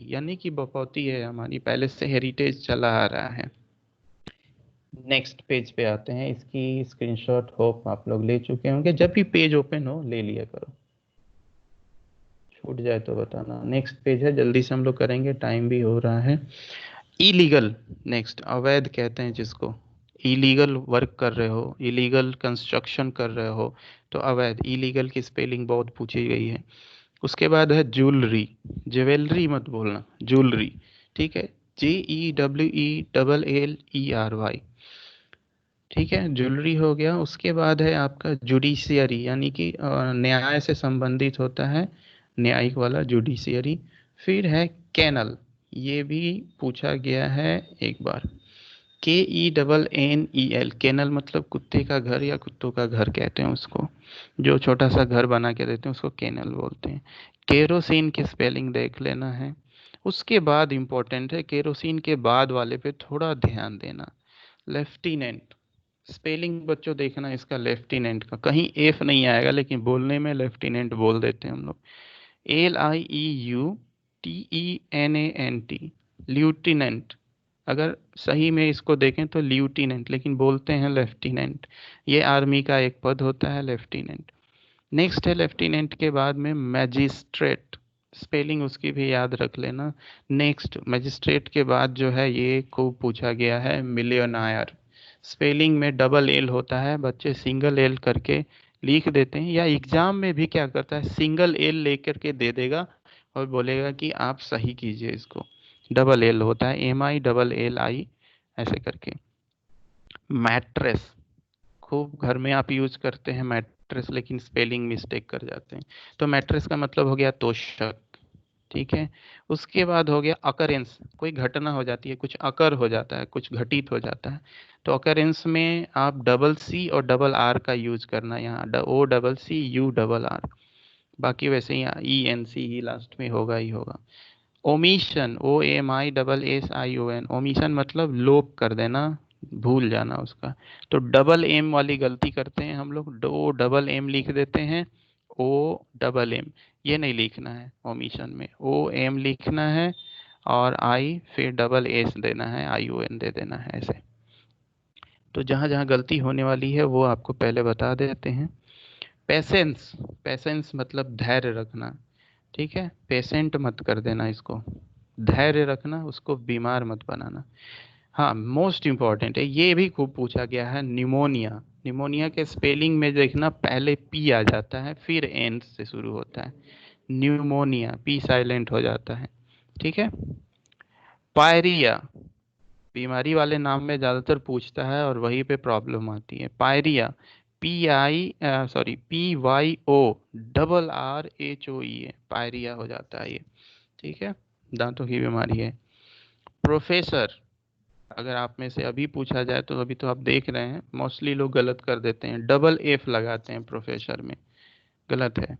यानी कि बपौती है हमारी, पहले से हेरिटेज चला आ रहा है। नेक्स्ट पेज पे आते हैं, इसकी स्क्रीनशॉट होप आप लोग ले चुके होंगे, जब भी पेज ओपन हो ले लिया करो, छूट जाए तो बताना। नेक्स्ट पेज है, जल्दी से हम लोग करेंगे, टाइम भी हो रहा है। इलीगल, नेक्स्ट अवैध कहते हैं जिसको, इलीगल वर्क कर रहे हो, इलीगल कंस्ट्रक्शन कर रहे हो, तो अवैध। इलीगल की स्पेलिंग बहुत पूछी गई है। उसके बाद है ज्वेलरी, ज्वेलरी मत बोलना, ज्वेलरी, ठीक है, JEWELLERY, ठीक है, ज्वेलरी हो गया। उसके बाद है आपका जुडिशियरी, यानी कि न्याय से संबंधित होता है, न्यायिक वाला जुडिशियरी। फिर है कैनल, ये भी पूछा गया है एक बार, KENNEL, कैनल मतलब कुत्ते का घर या कुत्तों का घर कहते हैं उसको, जो छोटा सा घर बना के देते हैं उसको कैनल बोलते हैं। केरोसिन की स्पेलिंग देख लेना है। उसके बाद इंपॉर्टेंट है, केरोसिन के बाद वाले पे थोड़ा ध्यान देना, लेफ्टिनेंट। स्पेलिंग बच्चों देखना इसका, लेफ्टिनेंट का कहीं एफ नहीं आएगा, लेकिन बोलने में लेफ्टिनेंट बोल देते हैं हम लोग। LIEUTENANT, lieutenant. अगर सही में इसको देखें तो ल्यूटिनेंट, लेकिन बोलते हैं लेफ्टिनेंट। ये आर्मी का एक पद होता है, लेफ्टिनेंट। नेक्स्ट है लेफ्टिनेंट के बाद में मैजिस्ट्रेट, स्पेलिंग उसकी भी याद रख लेना। नेक्स्ट मैजिस्ट्रेट के बाद जो है, ये खूब पूछा गया है, मिलियनायर। स्पेलिंग में डबल एल होता है, बच्चे सिंगल एल करके लिख देते हैं, या एग्जाम में भी क्या करता है, सिंगल एल लेकर के दे देगा और बोलेगा कि आप सही कीजिए इसको। डबल एल होता है, MILLI ऐसे करके। मैट्रेस, खूब घर में आप यूज करते हैं मैट्रेस, लेकिन स्पेलिंग मिस्टेक कर जाते हैं। तो मैट्रेस का मतलब हो गया तोशक, ठीक है। उसके बाद हो गया अकरेंस, कोई घटना हो जाती है, कुछ अकर हो जाता है, कुछ घटित हो जाता है, तो अकरेंस में आप डबल सी और डबल आर का यूज करना, यहाँ OCCU RR। बाकी वैसे ही ENC ही लास्ट में होगा ही होगा। ओमिशन, OMISSION, ओमिशन मतलब लोप कर देना, भूल जाना उसका। तो डबल एम वाली गलती करते हैं हम लोग, ओ डबल एम लिख देते हैं, OMM, ये नहीं लिखना है ओमिशन में, OM लिखना है, और आई फिर डबल एस देना है, ION दे देना है ऐसे। तो जहाँ जहाँ गलती होने वाली है वो आपको पहले बता देते हैं। पेशेंस, पेशेंस मतलब धैर्य रखना, ठीक है, पेशेंट मत कर देना इसको, धैर्य रखना, उसको बीमार मत बनाना। हाँ, मोस्ट इम्पॉर्टेंट है, ये भी खूब पूछा गया है, निमोनिया। निमोनिया के स्पेलिंग में देखना, पहले पी आ जाता है, फिर एन से शुरू होता है, न्यूमोनिया, पी साइलेंट हो जाता है, ठीक है। पायरिया, बीमारी वाले नाम में ज़्यादातर पूछता है और वहीं पे प्रॉब्लम आती है। पायरिया, PIORRHOE, पायरिया हो जाता है ये, ठीक है, दांतों की बीमारी है। प्रोफेसर, अगर आप में से अभी पूछा जाए तो अभी तो आप देख रहे हैं, मोस्टली लोग गलत कर देते हैं, डबल एफ लगाते हैं प्रोफेसर में, गलत है।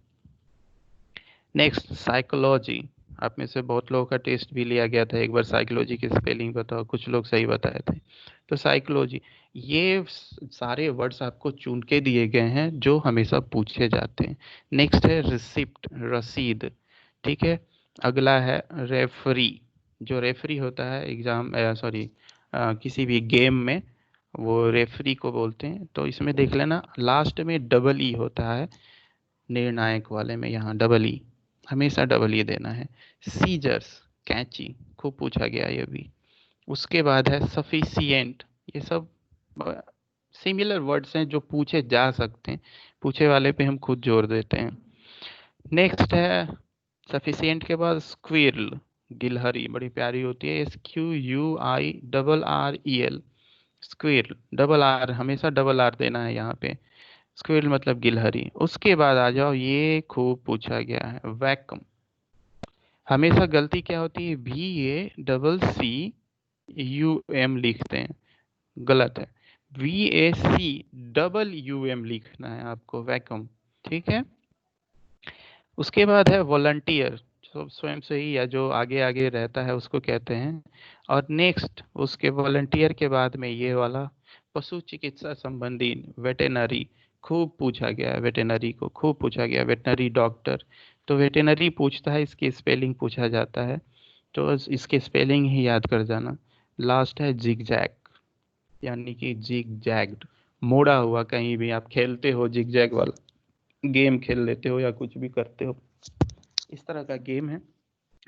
Next psychology. आप में से बहुत लोगों का टेस्ट भी लिया गया था, एक बार साइकोलॉजी की स्पेलिंग बताओ, कुछ लोग सही बताए थे। तो साइकोलॉजी, ये सारे वर्ड्स आपको चुन के दिए गए हैं जो हमेशा पूछे जाते हैं। नेक्स्ट है रिसिप्ट, रसीद, ठीक है। अगला है रेफरी, जो रेफरी होता है एग्जाम सॉरी किसी भी गेम में, वो रेफरी को बोलते हैं। तो इसमें देख लेना लास्ट में डबल ई होता है, निर्णायक वाले में यहाँ डबल ई, हमेशा डबल ई देना है। सीजर्स, कैंची, खूब पूछा गया ये भी। उसके बाद है सफिशिएंट, ये सब सिमिलर वर्ड्स हैं जो पूछे जा सकते हैं, पूछे वाले पे हम खुद जोर देते हैं। नेक्स्ट है सफिशिएंट के बाद स्क्विरल, गिलहरी, बड़ी प्यारी होती है, SQUIRREL, स्क्विरल, डबल आर, हमेशा डबल आर देना है यहाँ पे। स्क्विरल मतलब गिलहरी। उसके बाद आ जाओ, ये खूब पूछा गया है, वैक्यूम। हमेशा गलती क्या होती है, VACCUM लिखते हैं, गलत है, VACUUM लिखना है आपको, वैक्यूम, ठीक है। उसके बाद है वॉलंटियर, जो स्वयं से ही या जो आगे आगे रहता है उसको कहते हैं। और नेक्स्ट उसके वॉलंटियर के बाद में ये वाला पशु चिकित्सा संबंधी, वेटेनरी, खूब पूछा गया है, वेटेनरी को खूब पूछा गया, वेटनरी डॉक्टर। तो वेटेनरी पूछता है, इसकी स्पेलिंग पूछा जाता है, तो इसके स्पेलिंग ही याद कर जाना। लास्ट है जिगजैग, यानी कि जिग जैग्ड, मोड़ा हुआ, कहीं भी आप खेलते हो जिगजैग वाला गेम खेल लेते हो या कुछ भी करते हो, इस तरह का गेम है,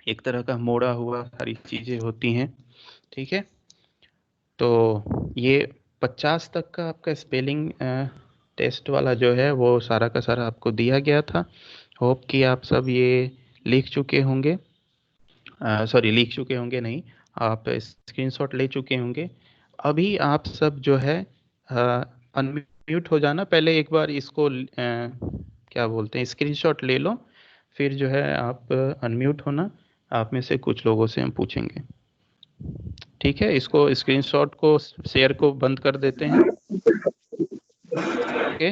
एक तरह का मोड़ा हुआ सारी चीजें होती हैं, ठीक है। तो ये 50 तक का आपका स्पेलिंग टेस्ट वाला जो है वो सारा का सारा आपको दिया गया था। होप कि आप सब ये लिख चुके होंगे, सॉरी लिख चुके होंगे नहीं, आप स्क्रीनशॉट ले चुके होंगे। अभी आप सब जो है अनम्यूट हो जाना, पहले एक बार इसको क्या बोलते हैं, स्क्रीनशॉट ले लो, फिर जो है आप अनम्यूट होना। आप में से कुछ लोगों से हम पूछेंगे, ठीक है। इसको स्क्रीनशॉट को शेयर को बंद कर देते हैं, ओके।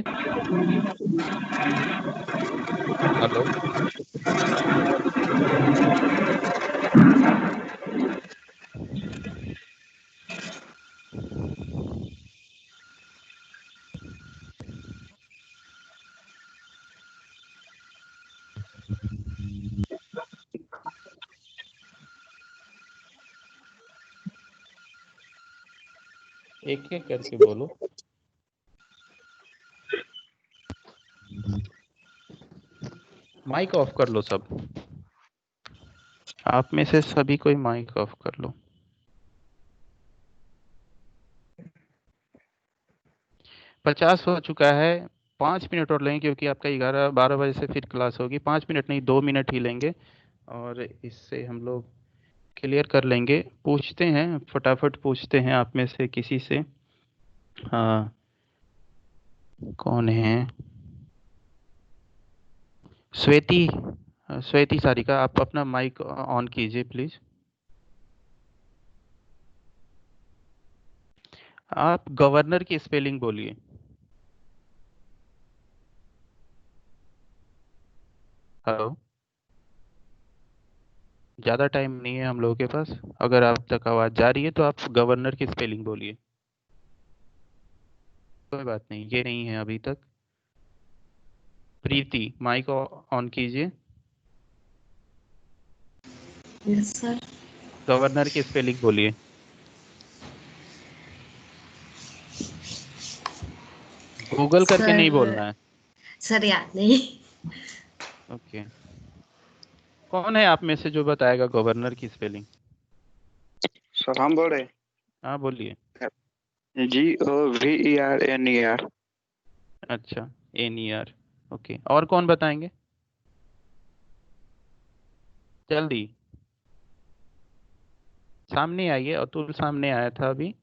हेलो, एक एक करके बोलो। माइक ऑफ कर लो सब, आप में से सभी कोई माइक ऑफ कर लो। 50 हो चुका है, 5 मिनट और लेंगे क्योंकि आपका 11-12 बजे से फिर क्लास होगी। 5 मिनट नहीं, 2 मिनट ही लेंगे और इससे हम लोग क्लियर कर लेंगे। पूछते हैं, फटाफट पूछते हैं आप में से किसी से। हाँ, कौन है? श्वेती, श्वेती सारिका, आप अपना माइक ऑन कीजिए प्लीज। आप गवर्नर की स्पेलिंग बोलिए। हेलो, ज़्यादा टाइम नहीं है हम लोगों के पास, अगर आप तक आवाज़ जा रही है तो आप गवर्नर की स्पेलिंग बोलिए। कोई बात नहीं, ये नहीं है अभी तक। प्रीति, माइक ऑन कीजिए। Yes sir. गवर्नर की स्पेलिंग बोलिए। गूगल करके नहीं बोलना है, सर याद नहीं। ओके। कौन है आप में से जो बताएगा गवर्नर की स्पेलिंग? सर हम बोल रहे हाँ बोलिए। GOVERNER। अच्छा, NER, ओके। और कौन बताएंगे जल्दी? सामने आइए, अतुल सामने आया था अभी।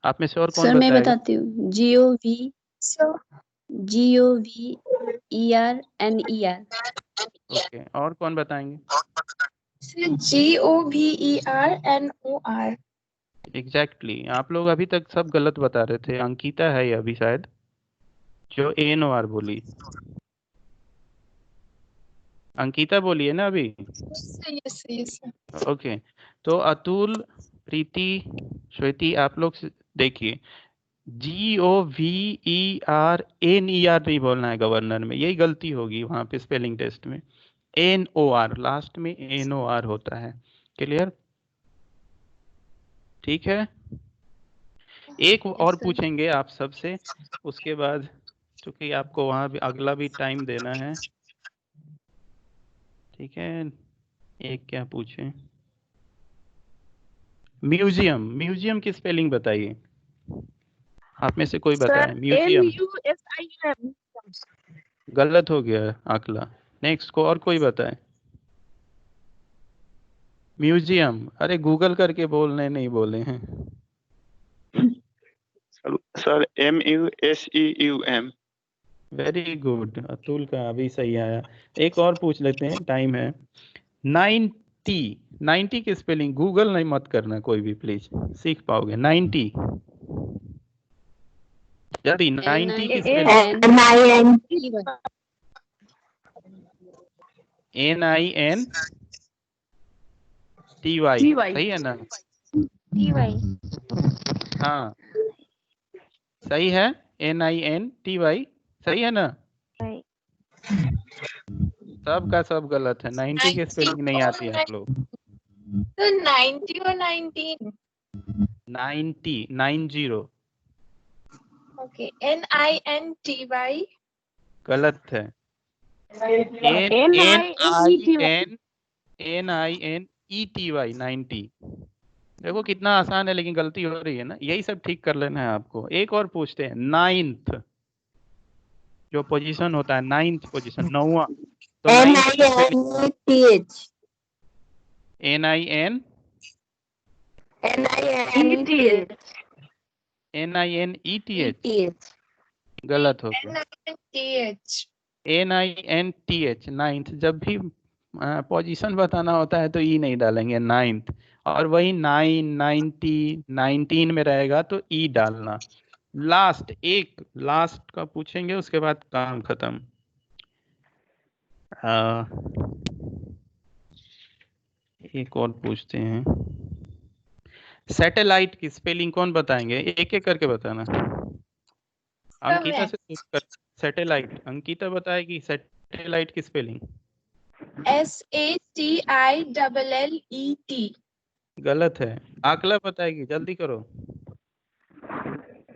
आप में से और कौन सर मैं बताएगा? बताती हूँ, GOVERNER। ओके, और कौन बताएंगे? GOVERNOR। एग्जैक्टली आप लोग अभी तक सब गलत बता रहे थे। अंकिता है ये अभी, शायद जो ANOR बोली। अंकिता बोलिए ना अभी। yes. ओके, तो अतुल, प्रीति, श्वेति, आप लोग देखिए, GOVERNER नहीं बोलना है गवर्नर में, यही गलती होगी वहां पे स्पेलिंग टेस्ट में। NOR, लास्ट में NOR होता है। क्लियर? ठीक है, एक और sir. पूछेंगे आप सबसे, उसके बाद क्योंकि आपको वहां भी अगला भी टाइम देना है। ठीक है, एक क्या पूछें? म्यूजियम, म्यूजियम की स्पेलिंग बताइए, आप में से कोई बताए म्यूजियम। MUSIM. गलत हो गया आकला। नेक्स्ट को और कोई बताए। म्यूजियम, अरे गूगल करके बोलने नहीं बोले हैं। Sir MUSEUM। Very good, Atul का अभी सही आया। एक और पूछ लेते हैं, टाइम है। 90, 90 की स्पेलिंग गूगल नहीं मत करना कोई भी प्लीज, सीख पाओगे। 90 जल्दी, 90 की स्पेलिंग। NINTY, सही है ना? हाँ सही है, NINTY, सही है ना? सब का सब गलत है, 90 की स्पेलिंग नहीं आती है आप लोग। तो 90 और 19. 90 Okay. NINTY. गलत है। NINETY, 90। देखो कितना आसान है, लेकिन गलती हो रही है ना, यही सब ठीक कर लेना है आपको। एक और पूछते हैं, 9th जो पोजीशन होता है, 9th पोजीशन, 9वां, तो NINETH, गलत हो गया। NINTH, 9th, जब भी पोजीशन बताना होता है तो ई नहीं डालेंगे, 9th। और वही 9, 90, 19 में रहेगा तो ई डालना। लास्ट, एक लास्ट का पूछेंगे, उसके बाद काम खत्म। एक और पूछते हैं, सैटेलाइट की स्पेलिंग कौन बताएंगे? एक एक करके बताना। अंकिता से शुरू कर। सैटेलाइट, अंकिता बताएगी सैटेलाइट की स्पेलिंग। SATILLET. गलत है, आकला बताएगी, जल्दी करो।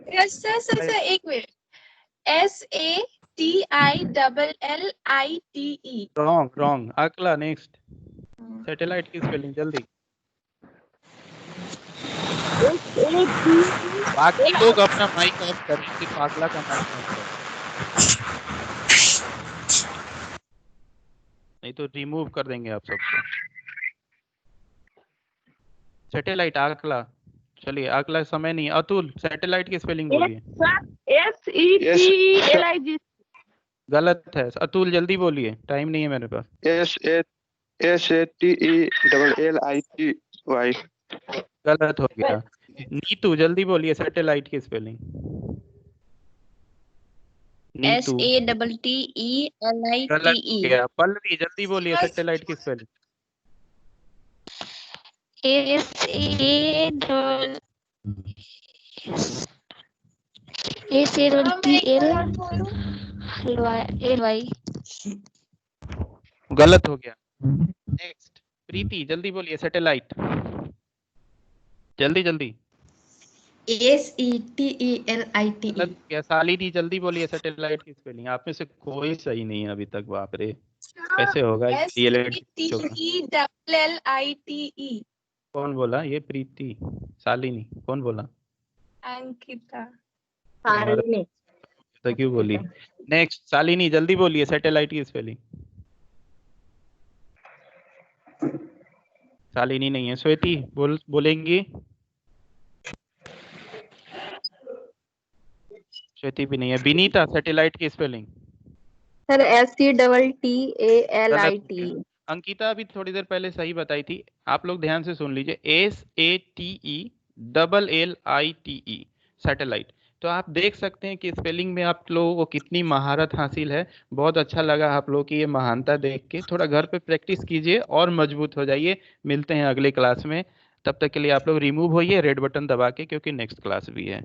Yes, sir. एक मिनट. SATILLITE. रॉन्ग। आकला, नेक्स्ट, सैटेलाइट की स्पेलिंग जल्दी। बाकी लोग अपना माइक ऑफ करें, सिर्फ आकला का माइक ऑफ करें, नहीं तो रिमूव कर देंगे आप सबको। सैटेलाइट, आकला, चलिए आकला समय नहीं। अतुल, सैटेलाइट की स्पेलिंग बोलिए। SETELIGT. गलत है, अतुल जल्दी बोलिए, टाइम नहीं है मेरे पास। SATELLITY। गलत हो गया। नीतू जल्दी बोलिए सैटेलाइट की स्पेलिंग। नीतू, गलत हो SATTELITE. गया। पल्लवी जल्दी बोलिए सैटेलाइट की स्पेलिंग। गलत हो गया। नेक्स्ट, प्रीति जल्दी बोलिए सैटेलाइट, जल्दी जल्दी। SETELITE. गलत हो गया। शालिनी जल्दी बोलिए सैटेलाइट की स्पेलिंग। आप में से कोई सही नहीं है अभी तक, बाप रे, कैसे होगा डीएलएड? SETELLITE. कौन बोला ये? प्रीति, शालिनी, कौन बोला? अंकिता. तुम्हारा तो क्यों बोली? नेक्स्ट, शालिनी जल्दी बोलिए सैटेलाइट की स्पेलिंग। शालिनी नहीं है। श्वेति बोलेंगी? श्वेति भी नहीं है। विनीता, सैटेलाइट की स्पेलिंग। Sir SETTALITE. अंकिता अभी थोड़ी देर पहले सही बताई थी, आप लोग ध्यान से सुन लीजिए। SATELLITE, satellite. तो आप देख सकते हैं कि स्पेलिंग में आप लोगों को कितनी महारत हासिल है। बहुत अच्छा लगा आप लोगों की ये महानता देख के। थोड़ा घर पे प्रैक्टिस कीजिए और मजबूत हो जाइए। मिलते हैं अगले क्लास में। तब तक के लिए आप लोग रिमूव होइए रेड बटन दबा के, क्योंकि नेक्स्ट क्लास भी है।